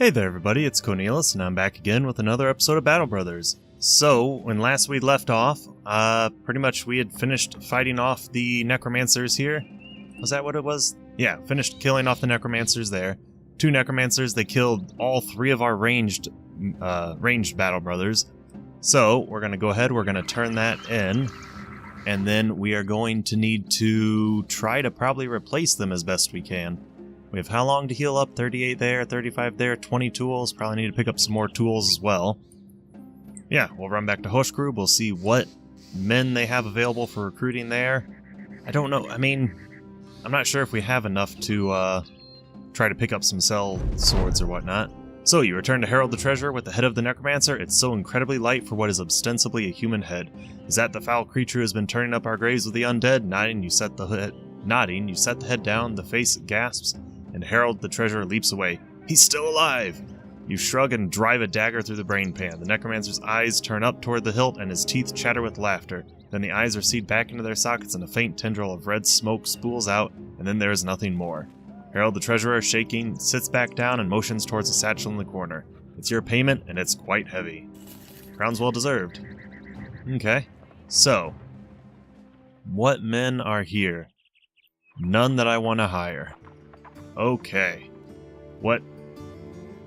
Hey there everybody, it's Kounelus, and I'm back again with another episode of Battle Brothers. So, when last we left off, pretty much we had finished fighting off the necromancers here. Was that what it was? Yeah, finished killing off the necromancers there. 2 necromancers, they killed all 3 of our ranged Battle Brothers. So, we're gonna go ahead, we're gonna turn that in, and then we are going to need to try to probably replace them as best we can. We have how long to heal up? 38 there, 35 there, 20 tools. Probably need to pick up some more tools as well. Yeah, we'll run back to Hoshgrub. We'll see what men they have available for recruiting there. I don't know. I mean, I'm not sure if we have enough to try to pick up some cell swords or whatnot. So, you return to Herald the Treasure with the head of the Necromancer. It's so incredibly light for what is ostensibly a human head. Is that the foul creature who has been turning up our graves with the undead? Nodding, you set the head down, the face gasps, and Herald the Treasurer leaps away. He's still alive! You shrug and drive a dagger through the brain pan. The necromancer's eyes turn up toward the hilt and his teeth chatter with laughter. Then the eyes recede back into their sockets and a faint tendril of red smoke spools out, and then there is nothing more. Herald the Treasurer, shaking, sits back down and motions towards a satchel in the corner. It's your payment, and it's quite heavy. Crown's well deserved. Okay. So, what men are here? None that I want to hire. Okay. What?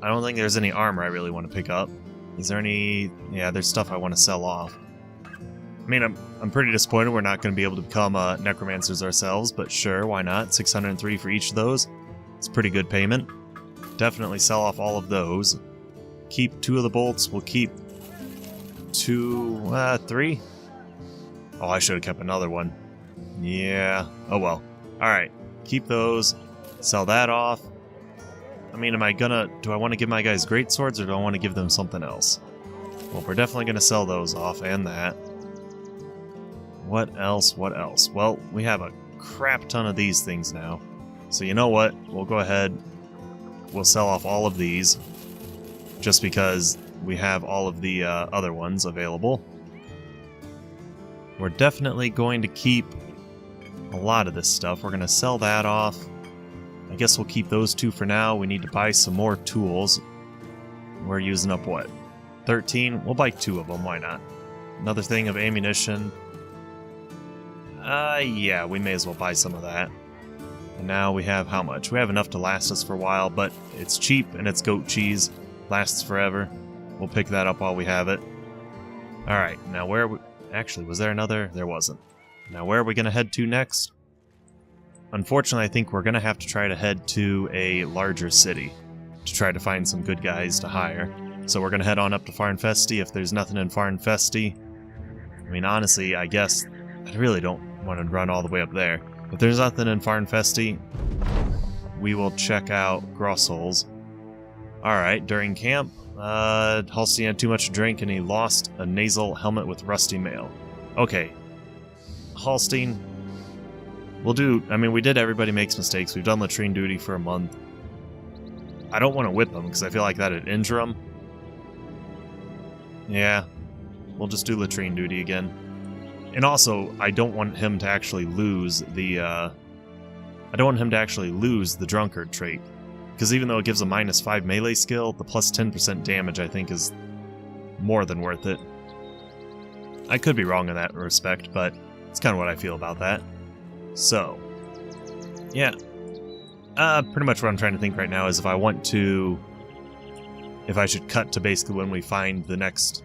I don't think there's any armor I really want to pick up. Is there any... Yeah, there's stuff I want to sell off. I mean, I'm pretty disappointed we're not going to be able to become necromancers ourselves, but sure, why not? 603 for each of those. It's pretty good payment. Definitely sell off all of those. Keep 2 of the bolts. We'll keep 3. Oh, I should have kept another one. Yeah. Oh well. Alright. Keep those. Sell that off. I mean, do I want to give my guys great swords or do I want to give them something else? Well, we're definitely going to sell those off and that. What else? What else? Well, we have a crap ton of these things now. So you know what? We'll go ahead. We'll sell off all of these. Just because we have all of the other ones available. We're definitely going to keep a lot of this stuff. We're going to sell that off. I guess we'll keep those 2 for now. We need to buy some more tools. We're using up, what? 13? We'll buy 2 of them, why not? Another thing of ammunition. Yeah, we may as well buy some of that. And now we have how much? We have enough to last us for a while, but it's cheap and it's goat cheese. Lasts forever. We'll pick that up while we have it. Alright, now where we... Actually, was there another? There wasn't. Now where are we going to head to next? Unfortunately, I think we're going to have to try to head to a larger city to try to find some good guys to hire. So we're going to head on up to Farnfesti. If there's nothing in Farnfesti, I mean, honestly, I guess I really don't want to run all the way up there. If there's nothing in Farnfesti, we will check out Grossol's. Alright, during camp, Halstein had too much to drink and he lost a nasal helmet with rusty mail. Okay, Halstein... We'll do... I mean, we did Everybody Makes Mistakes. We've done latrine duty for a month. I don't want to whip him, because I feel like that'd injure him. Yeah. We'll just do latrine duty again. And also, I don't want him to actually lose the, I don't want him to actually lose the drunkard trait. Because even though it gives a -5 melee skill, the plus 10% damage, I think, is more than worth it. I could be wrong in that respect, but it's kind of what I feel about that. So, yeah, pretty much what I'm trying to think right now is if I should cut to basically when we find the next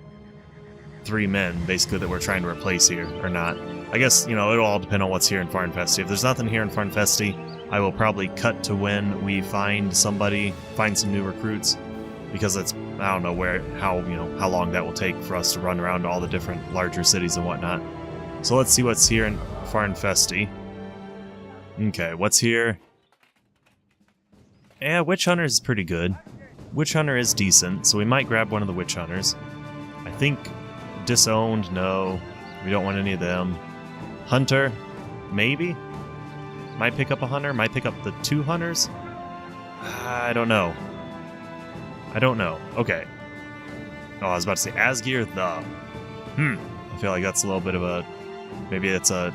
3 men, basically, that we're trying to replace here, or not. I guess, you know, it'll all depend on what's here in Farnfesti. If there's nothing here in Farnfesti, I will probably cut to when we find some new recruits, because I don't know how long that will take for us to run around to all the different larger cities and whatnot. So let's see what's here in Farnfesti. Okay, what's here? Yeah, Witch Hunter is pretty good. Witch Hunter is decent, so we might grab one of the Witch Hunters. I think Disowned, no. We don't want any of them. Hunter, maybe? Might pick up a Hunter, might pick up the 2 Hunters? I don't know. Okay. Oh, I was about to say Asgear the... I feel like that's a little bit of a... Maybe it's a...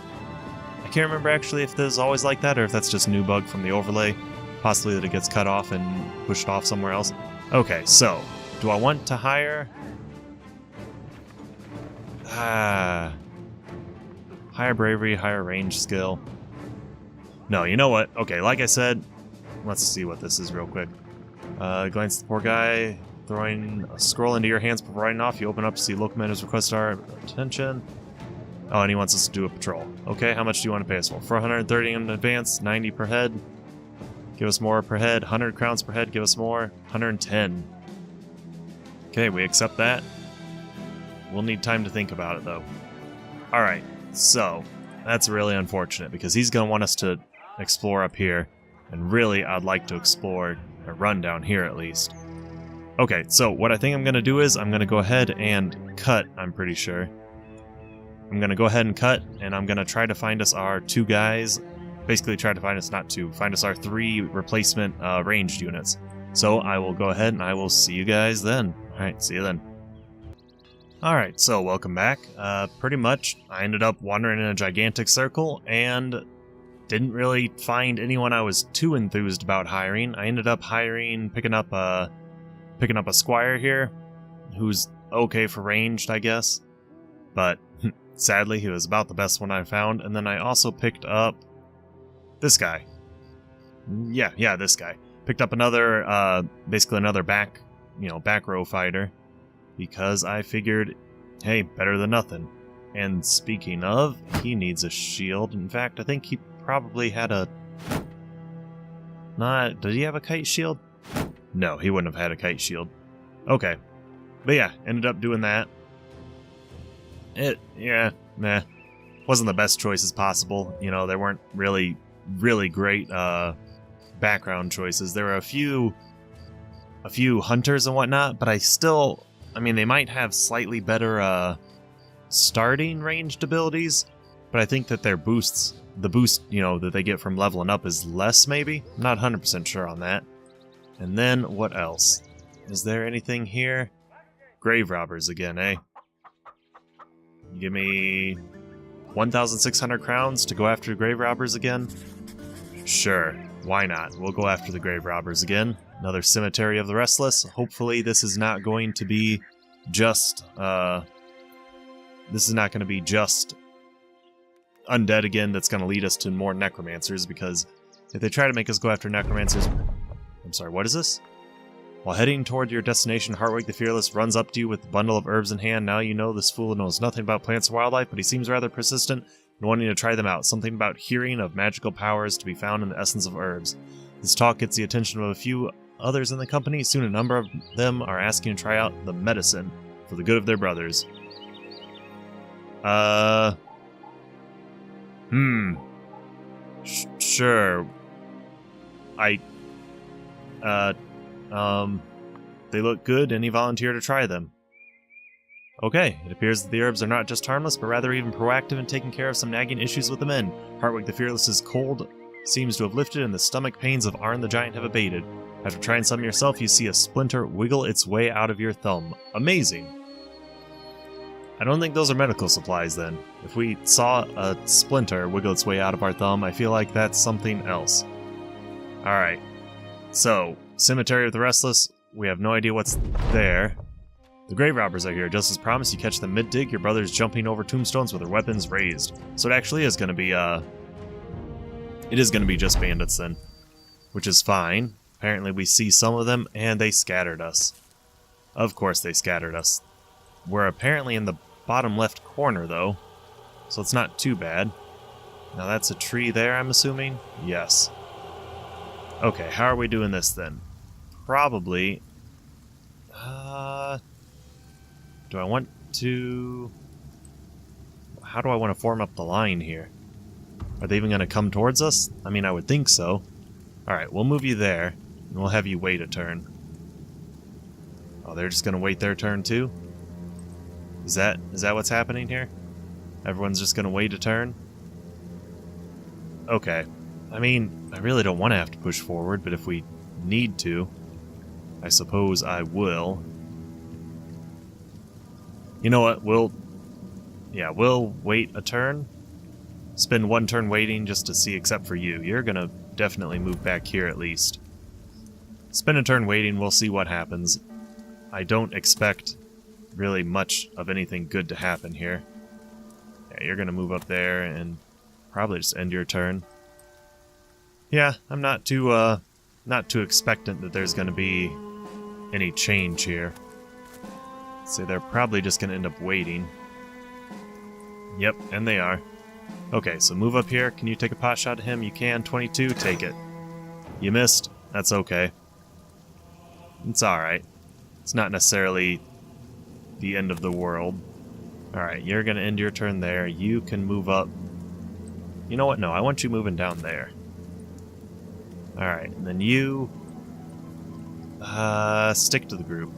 I can't remember actually if this is always like that or if that's just a new bug from the overlay. Possibly that it gets cut off and pushed off somewhere else. Okay, so, do I want to hire? Higher bravery, higher range skill. No, you know what? Okay, like I said, let's see what this is real quick. Glance at the poor guy, throwing a scroll into your hands before riding off. You open up to see local commander's request our attention. Oh, and he wants us to do a patrol. Okay, how much do you want to pay us for? 430 in advance, 90 per head. Give us more per head, 100 crowns per head, give us more, 110. Okay, we accept that. We'll need time to think about it, though. Alright, so, that's really unfortunate, because he's going to want us to explore up here, and really, I'd like to explore, or run down here at least. Okay, so what I think I'm going to do is, I'm going to go ahead and cut, I'm pretty sure. I'm going to go ahead and cut, and I'm going to try to find us our 2 guys. Basically try to find us, not 2, find us our 3 replacement ranged units. So I will go ahead and I will see you guys then. Alright, see you then. Alright, so welcome back. Pretty much, I ended up wandering in a gigantic circle and didn't really find anyone I was too enthused about hiring. I ended up picking up a squire here, who's okay for ranged, I guess. But sadly, he was about the best one I found. And then I also picked up this guy. Yeah, this guy. Picked up another, basically another back row fighter. Because I figured, hey, better than nothing. And speaking of, he needs a shield. In fact, I think he probably had a... Did he have a kite shield? No, he wouldn't have had a kite shield. Okay. But yeah, ended up doing that. Wasn't the best choices possible. You know, there weren't really great background choices. There were a few hunters and whatnot, but I mean, they might have slightly better starting ranged abilities, but I think that the boost, that they get from leveling up is less, maybe? I'm not 100% sure on that. And then, what else? Is there anything here? Grave robbers again, eh? You give me 1,600 crowns to go after grave robbers again? Sure, why not? We'll go after the grave robbers again. Another cemetery of the restless. Hopefully this is not going to be just undead again that's going to lead us to more necromancers, because if they try to make us go after necromancers... I'm sorry, what is this? While heading toward your destination, Hartwig the Fearless runs up to you with a bundle of herbs in hand. Now you know this fool knows nothing about plants or wildlife, but he seems rather persistent in wanting to try them out. Something about hearing of magical powers to be found in the essence of herbs. This talk gets the attention of a few others in the company. Soon a number of them are asking to try out the medicine for the good of their brothers. Sure. They look good. Any volunteer to try them? Okay, it appears that the herbs are not just harmless, but rather even proactive in taking care of some nagging issues with the men. Hartwig the Fearless's cold seems to have lifted, and the stomach pains of Arn the Giant have abated. After trying some yourself, you see a splinter wiggle its way out of your thumb. Amazing! I don't think those are medical supplies, then. If we saw a splinter wiggle its way out of our thumb, I feel like that's something else. Alright. So, Cemetery of the Restless, we have no idea what's there. The grave robbers are here. Just as promised, you catch them mid-dig, your brothers jumping over tombstones with their weapons raised. So it actually is going to be, it is going to be just bandits then. Which is fine. Apparently we see some of them, and they scattered us. Of course they scattered us. We're apparently in the bottom left corner, though. So it's not too bad. Now that's a tree there, I'm assuming? Yes. Okay, how are we doing this then? Probably... do I want to... How do I want to form up the line here? Are they even going to come towards us? I mean, I would think so. Alright, we'll move you there, and we'll have you wait a turn. Oh, they're just going to wait their turn too? Is that what's happening here? Everyone's just going to wait a turn? Okay. I mean, I really don't want to have to push forward, but if we need to, I suppose I will. You know what, we'll wait a turn. Spend one turn waiting just to see, except for you. You're gonna definitely move back here at least. spend a turn waiting, we'll see what happens. I don't expect really much of anything good to happen here. Yeah, you're gonna move up there and probably just end your turn. Yeah, I'm not too expectant that there's gonna be any change here. So they're probably just gonna end up waiting. Yep, and they are. Okay, so move up here. Can you take a pot shot at him? You can. 22, take it. You missed. That's okay. It's alright. It's not necessarily the end of the world. Alright, you're going to end your turn there. You can move up. You know what? No, I want you moving down there. Alright, and then you... stick to the group.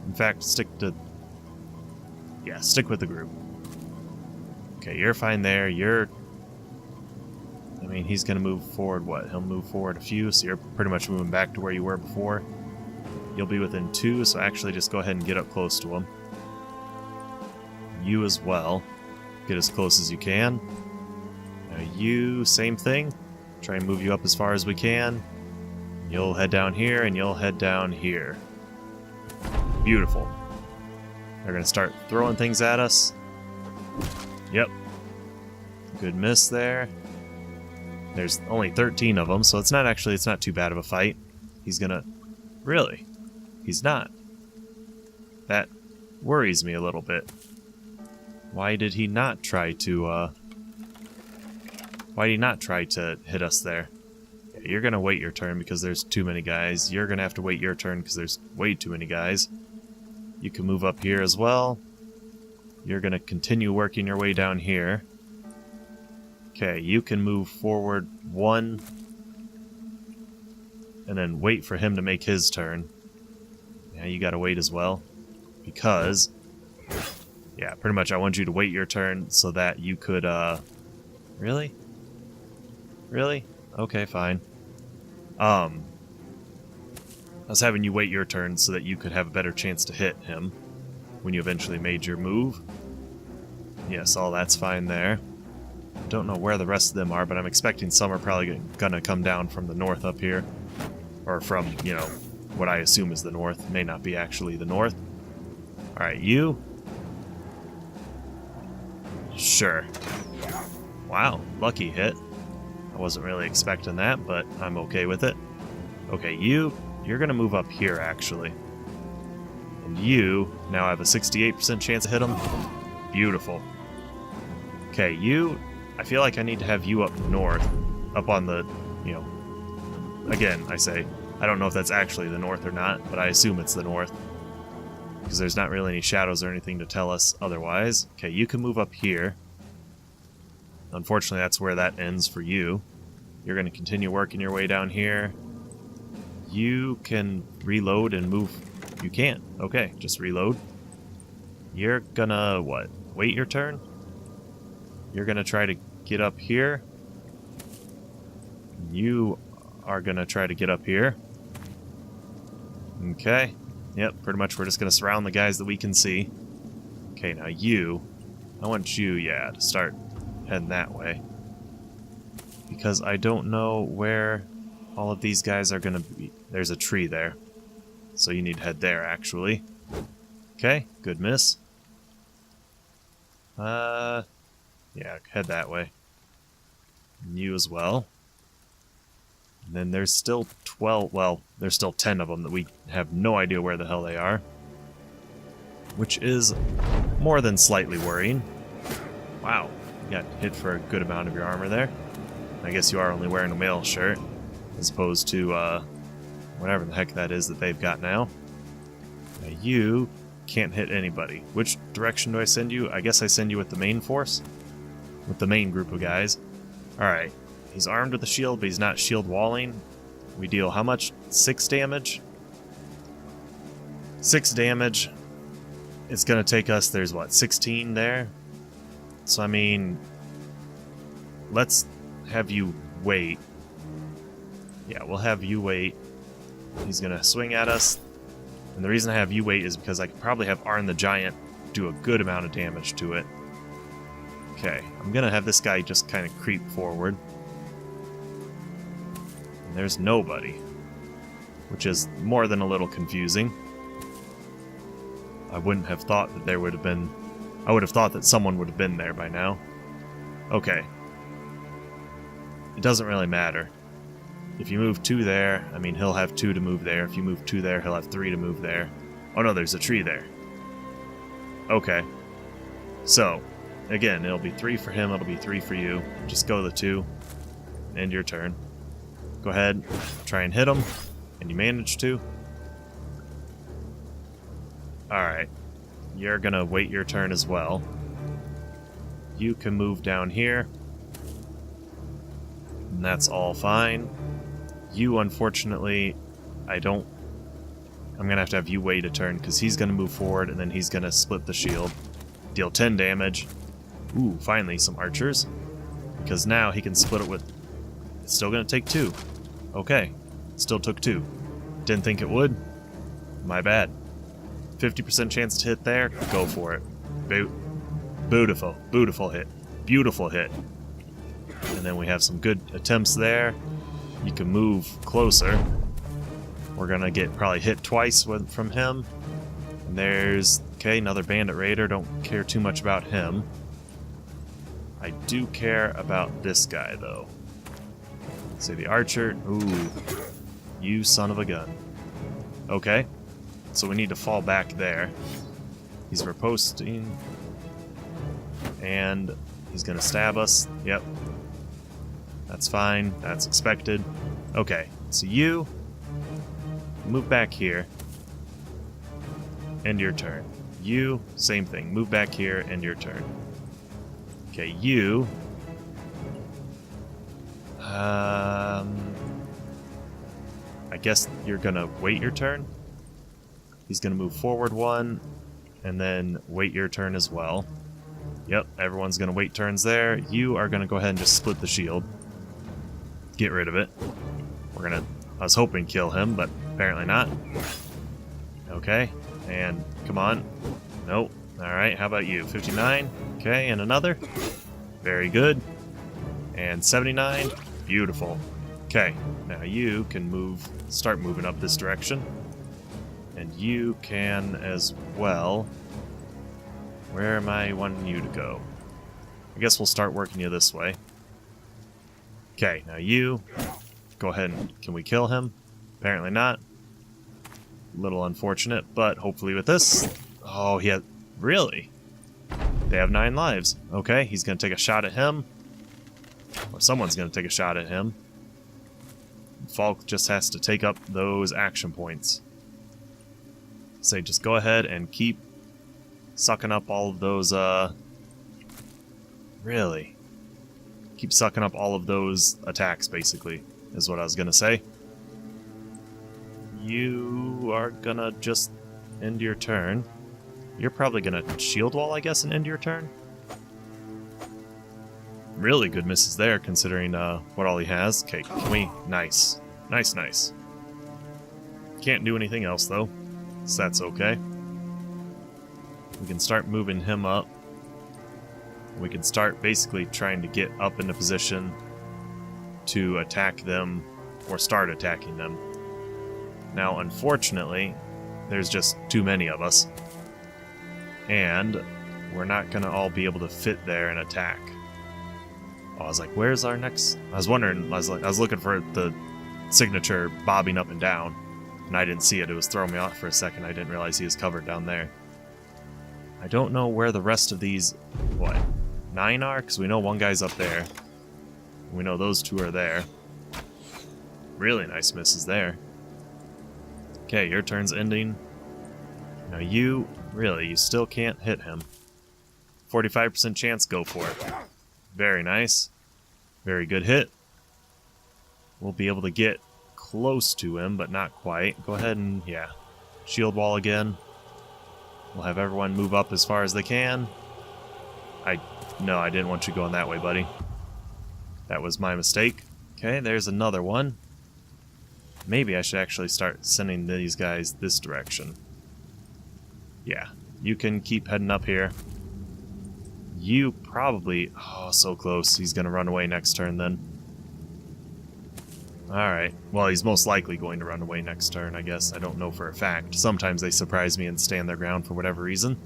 In fact, stick with the group. Okay, you're fine there. I mean, he's going to move forward, what? He'll move forward a few, so you're pretty much moving back to where you were before. You'll be within 2, so actually just go ahead and get up close to him. You as well. Get as close as you can. Now you, same thing. Try and move you up as far as we can. You'll head down here, and you'll head down here. Beautiful. They're going to start throwing things at us. Yep. Good miss there. There's only 13 of them, so it's not too bad of a fight. He's gonna... Really? He's not. That worries me a little bit. Why did he not try to, Why did he not try to hit us there? Yeah, you're gonna wait your turn because there's too many guys. You're gonna have to wait your turn because there's way too many guys. You can move up here as well. You're going to continue working your way down here. Okay, you can move forward 1. And then wait for him to make his turn. Yeah, you got to wait as well. Because... Yeah, pretty much I want you to wait your turn so that you could, Really? Really? Okay, fine. I was having you wait your turn so that you could have a better chance to hit him when you eventually made your move. Yes, all that's fine there. Don't know where the rest of them are, but I'm expecting some are probably gonna come down from the north up here. Or from, you know, what I assume is the north. May not be actually the north. Alright, you. Sure. Wow, lucky hit. I wasn't really expecting that, but I'm okay with it. Okay, you're gonna move up here, actually. And you now have a 68% chance to hit him. Beautiful. Okay, I feel like I need to have you up north. Up on the, you know... Again, I say, I don't know if that's actually the north or not, but I assume it's the north. Because there's not really any shadows or anything to tell us otherwise. Okay, you can move up here. Unfortunately, that's where that ends for you. You're going to continue working your way down here. You can reload and move. You can't. Okay, just reload. You're gonna, what? Wait your turn? You're gonna try to get up here. You are gonna try to get up here. Okay. Yep, pretty much we're just gonna surround the guys that we can see. Okay, now I want you, yeah, to start heading that way. Because I don't know where all of these guys are gonna be. There's a tree there. So you need to head there, actually. Okay, good miss. Yeah, head that way. And you as well. And then there's still 12, well, there's still 10 of them that we have no idea where the hell they are. Which is more than slightly worrying. Wow, you got hit for a good amount of your armor there. I guess you are only wearing a mail shirt, as opposed to, whatever the heck that is that they've got now. Now you can't hit anybody. Which direction do I send you? I guess I send you with the main force? With the main group of guys. Alright. He's armed with a shield, but he's not shield walling. We deal how much? 6 damage? 6 damage. It's gonna take us, there's what, 16 there? So I mean, let's have you wait. Yeah, we'll have you wait. He's gonna swing at us. And the reason I have you wait is because I could probably have Arn the Giant do a good amount of damage to it. Okay, I'm gonna have this guy just kind of creep forward. And there's nobody. which is more than a little confusing. I wouldn't have thought that there would have been... I would have thought that someone would have been there by now. Okay. It doesn't really matter. If you move 2 there, I mean, he'll have 2 to move there. If you move 2 there, he'll have 3 to move there. Oh no, there's a tree there. Okay. So, again, it'll be 3 for him, it'll be 3 for you. Just go the 2. End your turn. Go ahead, try and hit him. And you manage to. Alright. You're gonna wait your turn as well. You can move down here. And that's all fine. You, unfortunately, I'm gonna have you wait a turn, because he's gonna move forward, and then he's gonna split the shield. Deal 10 damage. Ooh, finally, some archers. Because now he can split it with... It's still gonna take 2. Okay. Still took 2. Didn't think it would. My bad. 50% chance to hit there. Go for it. Beautiful. Beautiful hit. Beautiful hit. And then we have some good attempts there. You can move closer. We're gonna get probably hit twice from him. And there's... Okay, another bandit raider. Don't care too much about him. I do care about this guy, though. Say the archer. Ooh. You son of a gun. Okay. So we need to fall back there. He's riposting. And he's gonna stab us. Yep. That's fine. That's expected. Okay. So you move back here. End your turn. You, same thing. Move back here, end your turn. Okay, you... I guess you're gonna wait your turn? He's gonna move forward 1, and then wait your turn as well. Yep, everyone's gonna wait turns there. You are gonna go ahead and just split the shield. Get rid of it. We're gonna... I was hoping kill him, but apparently not. Okay, and come on. Nope. Alright, how about you? 59. Okay, and another. Very good. And 79. Beautiful. Okay, now you can move, start moving up this direction. And you can as well. Where am I wanting you to go? I guess we'll start working you this way. Okay, now you, go ahead and, can we kill him? Apparently not. A little unfortunate, but hopefully with this... Oh, he had... Really? They have 9 lives. Okay, he's gonna take a shot at him. Or someone's gonna take a shot at him. Falk just has to take up those action points. Say, just go ahead and keep sucking up all of those, Really? Keep sucking up all of those attacks, basically, is what I was gonna say. You are gonna just end your turn. You're probably gonna shield wall, I guess, and end your turn? Really good misses there, considering what all he has. Okay, can we... Nice. Nice, nice. Can't do anything else, though, so that's okay. We can start moving him up. We can start basically trying to get up into position to attack them, or start attacking them. Now, unfortunately, there's just too many of us. And we're not going to all be able to fit there and attack. Oh, I was like, where's our next... I was wondering, I was looking for the signature bobbing up and down, and I didn't see it. It was throwing me off for a second. I didn't realize he was covered down there. I don't know where the rest of these... What? 9 are? Because we know one guy's up there. We know those 2 are there. Really nice misses there. Okay, your turn's ending. Now you, really, you still can't hit him. 45% chance, go for it. Very nice. Very good hit. We'll be able to get close to him, but not quite. Go ahead and, yeah, shield wall again. We'll have everyone move up as far as they can. No, I didn't want you going that way, buddy. That was my mistake. Okay, there's another one. Maybe I should actually start sending these guys this direction. Yeah, you can keep heading up here. You probably... Oh, so close. He's going to run away next turn then. Alright. Well, he's most likely going to run away next turn, I guess. I don't know for a fact. Sometimes they surprise me and stand their ground for whatever reason.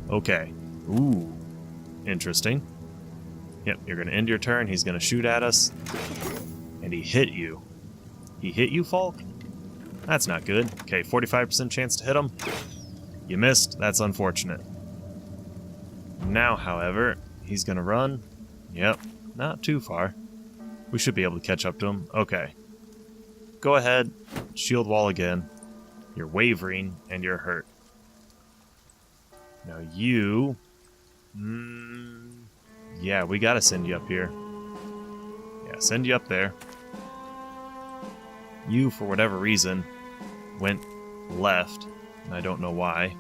Okay. Ooh. Interesting. Yep, you're going to end your turn. He's going to shoot at us. And he hit you. He hit you, Falk? That's not good. Okay, 45% chance to hit him. You missed. That's unfortunate. Now, however, he's going to run. Yep, not too far. We should be able to catch up to him. Okay. Go ahead. Shield wall again. You're wavering, and you're hurt. Now you... yeah, we gotta send you up here. Yeah, send you up there. You, for whatever reason, went left, and I don't know why.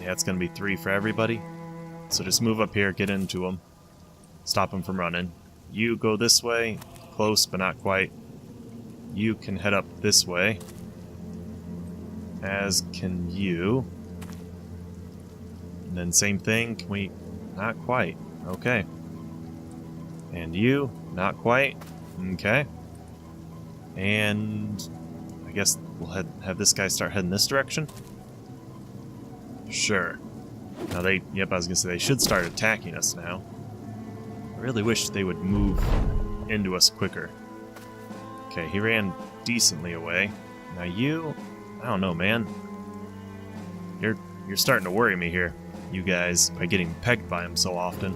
Yeah, it's gonna be 3 for everybody. So just move up here, get into him. Stop him from running. You go this way, close but not quite. You can head up this way, as can you. And then same thing, can we... Not quite. Okay. And you, not quite. Okay. And I guess we'll have this guy start heading this direction. Sure. Now they... Yep, I was gonna say they should start attacking us now. I really wish they would move into us quicker. Okay, he ran decently away. Now you... I don't know, man. You're starting to worry me here, you guys, by getting pegged by him so often.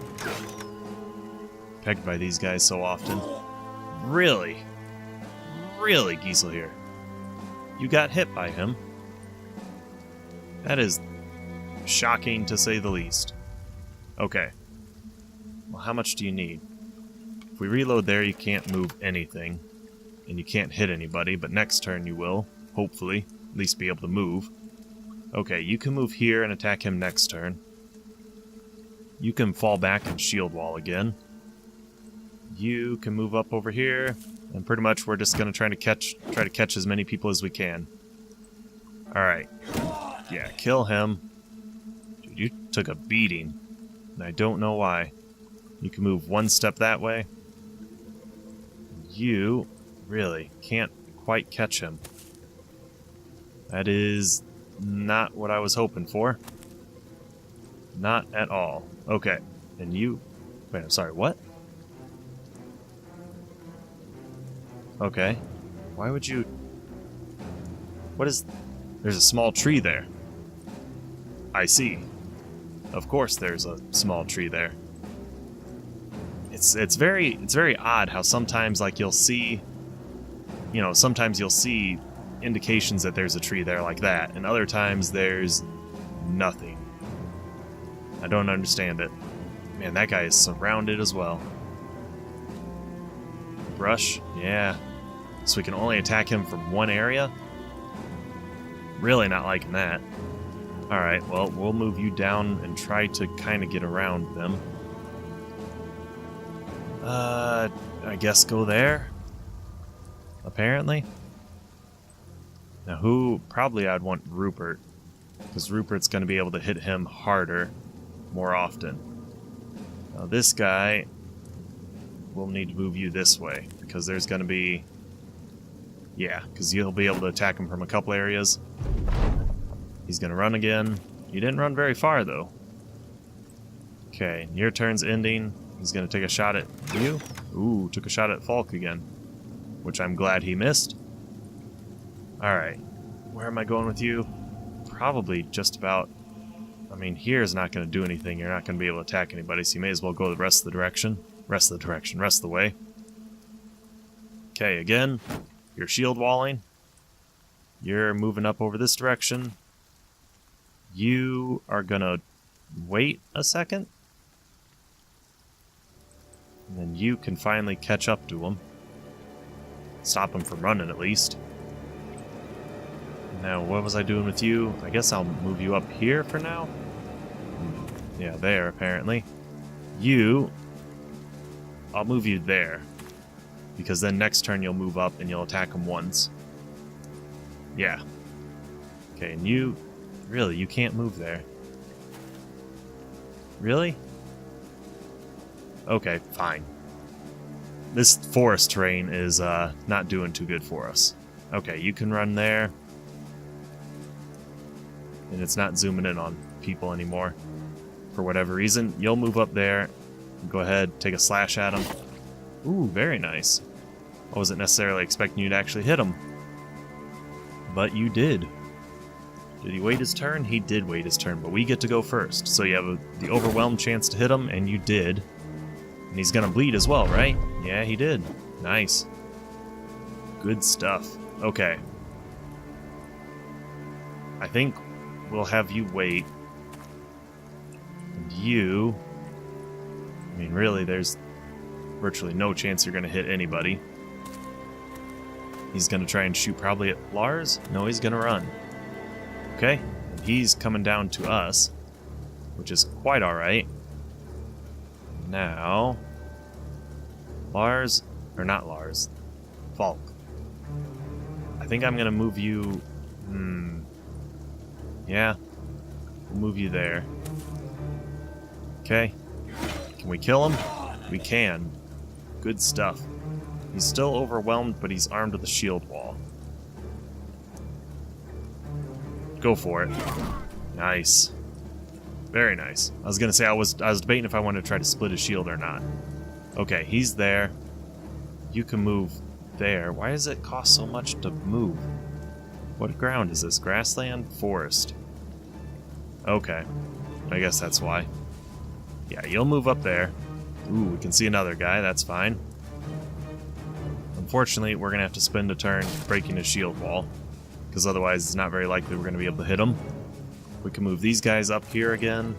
Pegged by these guys so often. Really? Really, Giesel here? You got hit by him? That is shocking, to say the least. Okay. Well, how much do you need? If we reload there, you can't move anything. And you can't hit anybody, but next turn you will, hopefully. At least be able to move. Okay, you can move here and attack him next turn. You can fall back and shield wall again. You can move up over here, and pretty much we're just gonna try to catch as many people as we can. Alright. Yeah, kill him. Dude, you took a beating. And I don't know why. You can move one step that way. You really can't quite catch him. That is not what I was hoping for. Not at all. Okay. And you... Wait, I'm sorry, what? Okay. Why would you... What is... There's a small tree there. I see. Of course there's a small tree there. It's very odd how sometimes, like, you'll see... You know, sometimes you'll see indications that there's a tree there like that, and other times there's nothing. I don't understand it. Man, that guy is surrounded as well. Brush? Yeah. So we can only attack him from one area? Really not liking that. Alright, well, we'll move you down and try to kind of get around them. I guess go there? Apparently? Now who... Probably I'd want Rupert. Because Rupert's going to be able to hit him harder more often. Now this guy... We'll need to move you this way. Because there's going to be... Yeah, because you'll be able to attack him from a couple areas. He's going to run again. He didn't run very far, though. Okay, your turn's ending. He's going to take a shot at you. Ooh, took a shot at Falk again. Which I'm glad he missed. Alright, where am I going with you? Probably just about... I mean, here's not going to do anything. You're not going to be able to attack anybody, so you may as well go the rest of the direction. Rest of the way. Okay, again, you're shield walling. You're moving up over this direction. You are going to wait a second. And then you can finally catch up to him. Stop him from running, at least. Now, what was I doing with you? I guess I'll move you up here for now. Yeah, there, apparently. You... I'll move you there. Because then next turn you'll move up and you'll attack him once. Yeah. Okay, and you... Really, you can't move there. Really? Okay, fine. This forest terrain is not doing too good for us. Okay, you can run there. And it's not zooming in on people anymore. For whatever reason, you'll move up there. Go ahead, take a slash at him. Ooh, very nice. I wasn't necessarily expecting you to actually hit him. But you did. Did he wait his turn? He did wait his turn, but we get to go first. So you have the overwhelmed chance to hit him, and you did. And he's gonna bleed as well, right? Yeah, he did. Nice. Good stuff. Okay. I think we'll have you wait. And you... I mean, really, there's virtually no chance you're gonna hit anybody. He's gonna try and shoot probably at Lars? No, he's gonna run. Okay, and he's coming down to us, which is quite alright. Now, Lars, or not Lars, Falk. I think I'm gonna move you, yeah, we'll move you there. Okay, can we kill him? We can. Good stuff. He's still overwhelmed, but he's armed with a shield wall. Go for it. Nice. Very nice. I was gonna say I was debating if I wanted to try to split his shield or not. Okay, he's there. You can move there. Why does it cost so much to move? What ground is this? Grassland? Forest. Okay. I guess that's why. Yeah, you'll move up there. Ooh, we can see another guy. That's fine. Unfortunately, we're gonna have to spend a turn breaking his shield wall, because otherwise it's not very likely we're going to be able to hit him. We can move these guys up here again.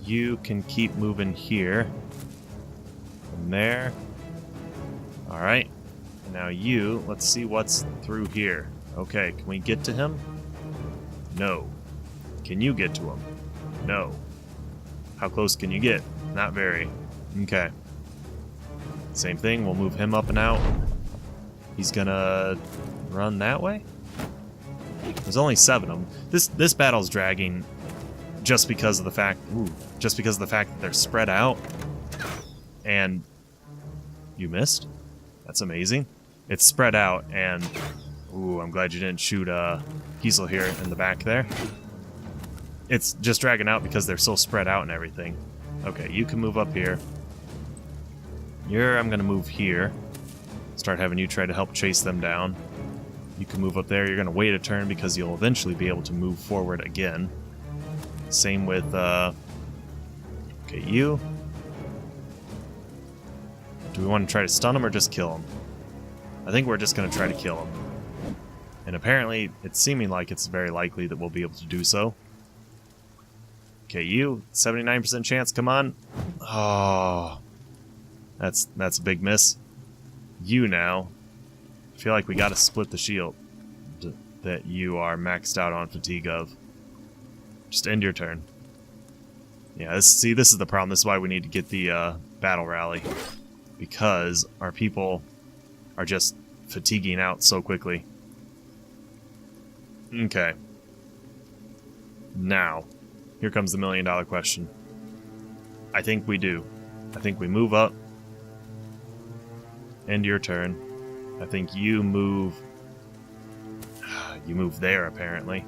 You can keep moving here. From there. Alright. Now you, let's see what's through here. Okay, can we get to him? No. Can you get to him? No. How close can you get? Not very. Okay. Same thing, we'll move him up and out. He's gonna run that way? There's only 7 of them. This battle's dragging just because of the fact that they're spread out. And you missed? That's amazing. It's spread out, and ooh, I'm glad you didn't shoot Giesel here in the back there. It's just dragging out because they're so spread out and everything. Okay, you can move up here. I'm gonna move here. Start having you try to help chase them down. You can move up there. You're going to wait a turn because you'll eventually be able to move forward again. Same with, okay, you. Do we want to try to stun him or just kill him? I think we're just going to try to kill him. And apparently, it's seeming like it's very likely that we'll be able to do so. Okay, you. 79% chance. Come on. Oh. That's a big miss. You now. I feel like we gotta split the shield that you are maxed out on fatigue of. Just end your turn. Yeah, this is the problem. This is why we need to get the battle rally. Because our people are just fatiguing out so quickly. Okay. Now, here comes the $1 million question. I think we do. I think we move up. End your turn. I think you move there, apparently.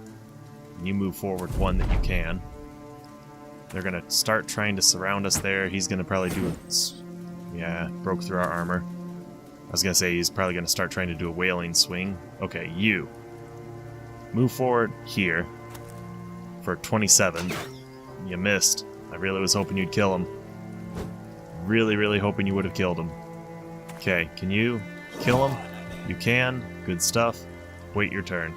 You move forward 1 that you can. They're going to start trying to surround us there. He's going to probably do yeah, broke through our armor. I was going to say he's probably going to start trying to do a wailing swing. Okay, you. Move forward here for 27. You missed. I really was hoping you'd kill him. Really, really hoping you would have killed him. Okay, can you kill him? You can. Good stuff. Wait your turn.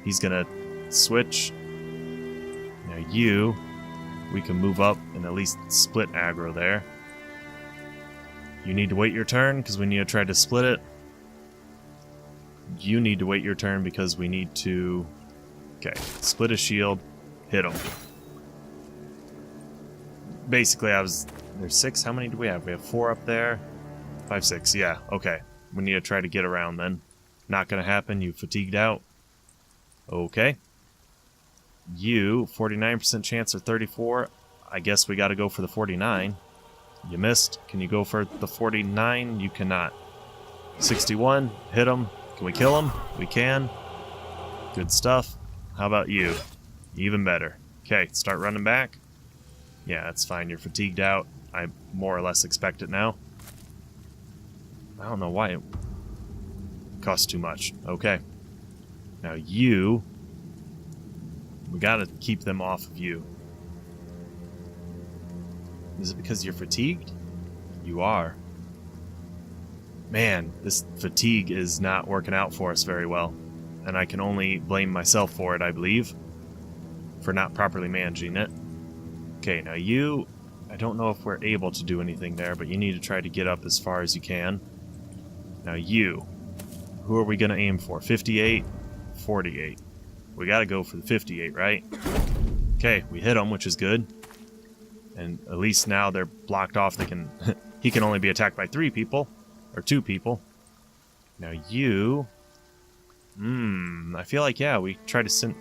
He's gonna switch. Now you, we can move up and at least split aggro there. You need to wait your turn because we need to try to split it. You need to wait your turn because we need to... Okay, split a shield, hit him. Basically, there's 6. How many do we have? We have 4 up there. 5, 6. Yeah, okay. We need to try to get around then. Not gonna happen. You fatigued out. Okay. You, 49% chance or 34. I guess we gotta go for the 49. You missed. Can you go for the 49? You cannot. 61. Hit him. Can we kill him? We can. Good stuff. How about you? Even better. Okay, start running back. Yeah, that's fine. You're fatigued out. I more or less expect it now. I don't know why it costs too much. Okay. Now you... We gotta keep them off of you. Is it because you're fatigued? You are. Man, this fatigue is not working out for us very well. And I can only blame myself for it, I believe. For not properly managing it. Okay, now you... I don't know if we're able to do anything there, but you need to try to get up as far as you can. Now you... Who are we going to aim for? 58? 48. We got to go for the 58, right? Okay, we hit him, which is good. And at least now they're blocked off. They can... he can only be attacked by 3 people. Or 2 people. Now you... I feel like, yeah, we try to send...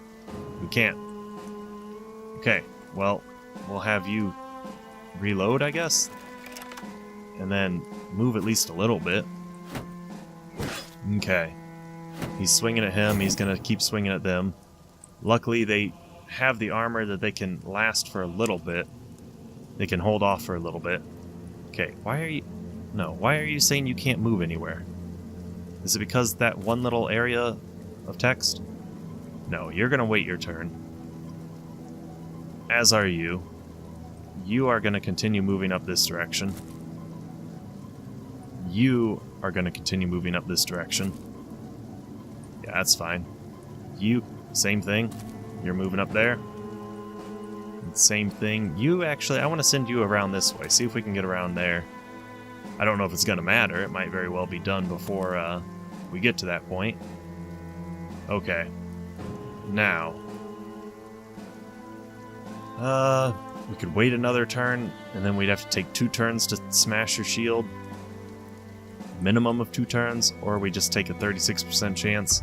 We can't. Okay, well, we'll have you reload, I guess? And then move at least a little bit. Okay. He's swinging at him. He's going to keep swinging at them. Luckily, they have the armor that they can last for a little bit. They can hold off for a little bit. Okay, why are you... No, why are you saying you can't move anywhere? Is it because that one little area of text? No, you're going to wait your turn. As are you. You are going to continue moving up this direction. You are going to continue moving up this direction. Yeah, that's fine. You, same thing. You're moving up there. And same thing. You actually, I want to send you around this way. See if we can get around there. I don't know if it's going to matter. It might very well be done before we get to that point. Okay. Now. We could wait another turn, and then we'd have to take 2 turns to smash your shield. Minimum of 2 turns, or we just take a 36% chance.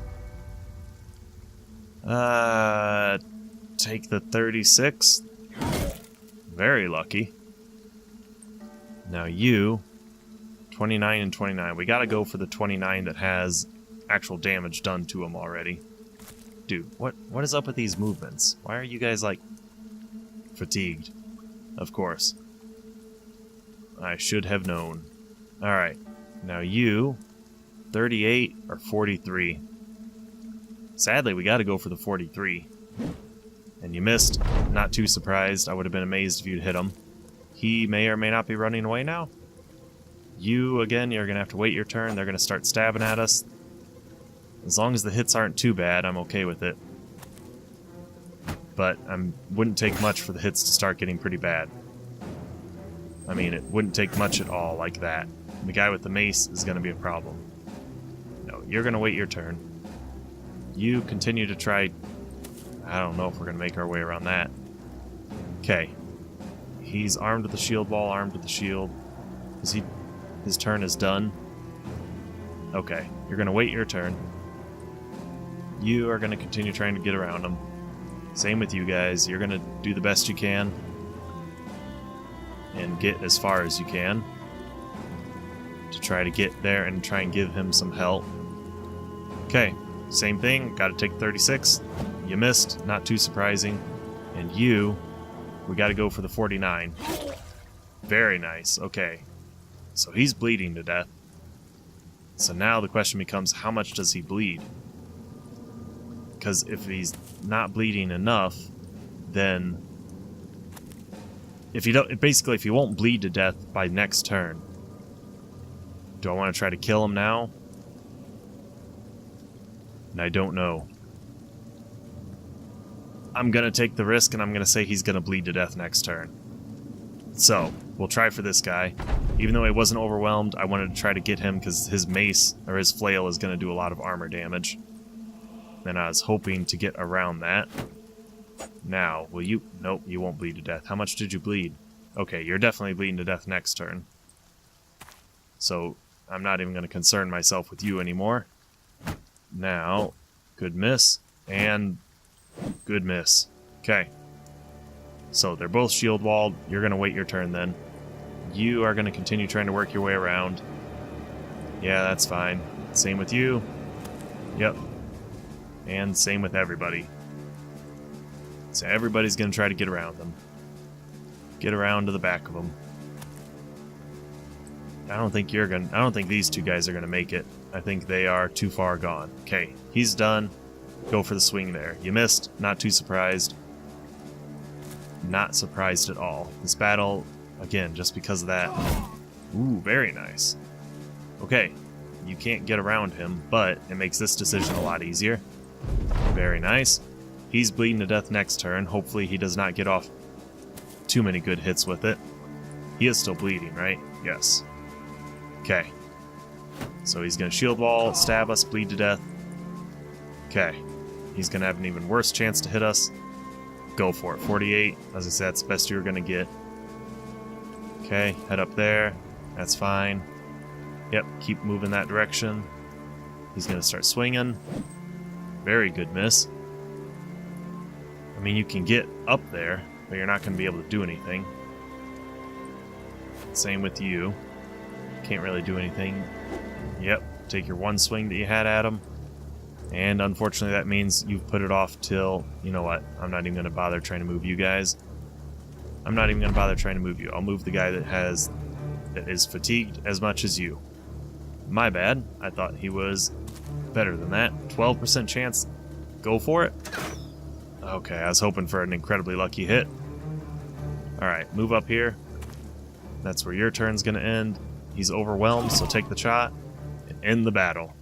Take the 36. Very lucky. Now you, 29 and 29. We gotta go for the 29 that has actual damage done to him already. Dude, what is up with these movements? Why are you guys, like, fatigued? Of course. I should have known. Alright. Now you, 38 or 43. Sadly, we gotta go for the 43. And you missed. Not too surprised. I would have been amazed if you'd hit him. He may or may not be running away now. You, again, you're gonna have to wait your turn. They're gonna start stabbing at us. As long as the hits aren't too bad, I'm okay with it. But I wouldn't take much for the hits to start getting pretty bad. I mean, it wouldn't take much at all like that. The guy with the mace is going to be a problem. No, you're going to wait your turn. You continue to try... I don't know if we're going to make our way around that. Okay. He's armed with the shield wall, armed with the shield. His turn is done. Okay, you're going to wait your turn. You are going to continue trying to get around him. Same with you guys. You're going to do the best you can. And get as far as you can. To try to get there and try and give him some help. Okay, same thing. Got to take 36. You missed. Not too surprising. And you, we got to go for the 49. Very nice. Okay. So he's bleeding to death. So now the question becomes, how much does he bleed? Because if he's not bleeding enough, then if he won't bleed to death by next turn, do I want to try to kill him now? And I don't know. I'm gonna take the risk, and I'm gonna say he's gonna bleed to death next turn. So we'll try for this guy. Even though I wasn't overwhelmed, I wanted to try to get him because his mace or his flail is gonna do a lot of armor damage. And I was hoping to get around that. Now, will you... Nope, you won't bleed to death. How much did you bleed? Okay, you're definitely bleeding to death next turn. So, I'm not even going to concern myself with you anymore. Now, good miss, and good miss. Okay. So, they're both shield walled. You're going to wait your turn then. You are going to continue trying to work your way around. Yeah, that's fine. Same with you. Yep. And same with everybody. So everybody's going to try to get around them. Get around to the back of them. I don't think these two guys are going to make it. I think they are too far gone. Okay, he's done. Go for the swing there. You missed. Not too surprised. Not surprised at all. This battle, again, just because of that. Ooh, very nice. Okay, you can't get around him, but it makes this decision a lot easier. Very nice. He's bleeding to death next turn. Hopefully he does not get off too many good hits with it. He is still bleeding, right? Yes. Okay. So he's going to shield wall, stab us, bleed to death. Okay. He's going to have an even worse chance to hit us. Go for it. 48. As I said, that's the best you're going to get. Okay, head up there. That's fine. Yep, keep moving that direction. He's going to start swinging. Very good miss. I mean, you can get up there, but you're not going to be able to do anything. Same with you. Can't really do anything. Yep, take your one swing that you had at him. And unfortunately that means you've put it off till, you know what, I'm not even going to bother trying to move you guys. I'm not even going to bother trying to move you. I'll move the guy that is fatigued as much as you. My bad. I thought he was better than that. 12% chance. Go for it. Okay, I was hoping for an incredibly lucky hit. Alright, move up here. That's where your turn's going to end. He's overwhelmed, so take the shot and end the battle.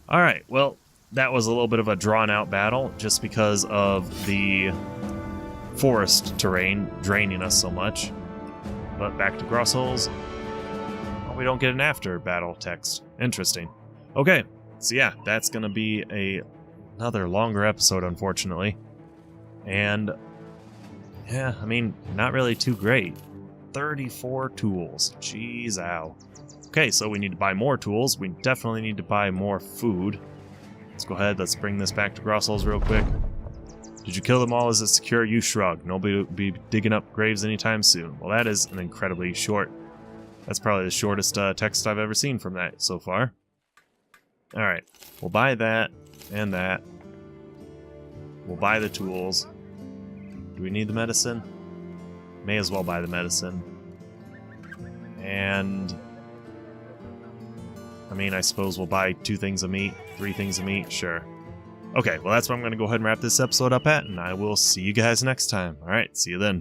Alright, well, that was a little bit of a drawn-out battle just because of the forest terrain draining us so much. But back to Grossholes. Oh, we don't get an after battle text. Interesting. Okay, so yeah, that's going to be another longer episode, unfortunately. And, yeah, I mean, not really too great. 34 tools. Jeez, ow. Okay, so we need to buy more tools. We definitely need to buy more food. Let's go ahead. Let's bring this back to Grossholes real quick. Did you kill them all? Is it secure? You shrug. Nobody will be digging up graves anytime soon. Well, that is an incredibly short... That's probably the shortest text I've ever seen from that so far. Alright. We'll buy that and that. We'll buy the tools. Do we need the medicine? May as well buy the medicine. And... I mean, I suppose we'll buy 2 things of meat, 3 things of meat, sure. Okay, well that's where I'm going to go ahead and wrap this episode up at, and I will see you guys next time. Alright, see you then.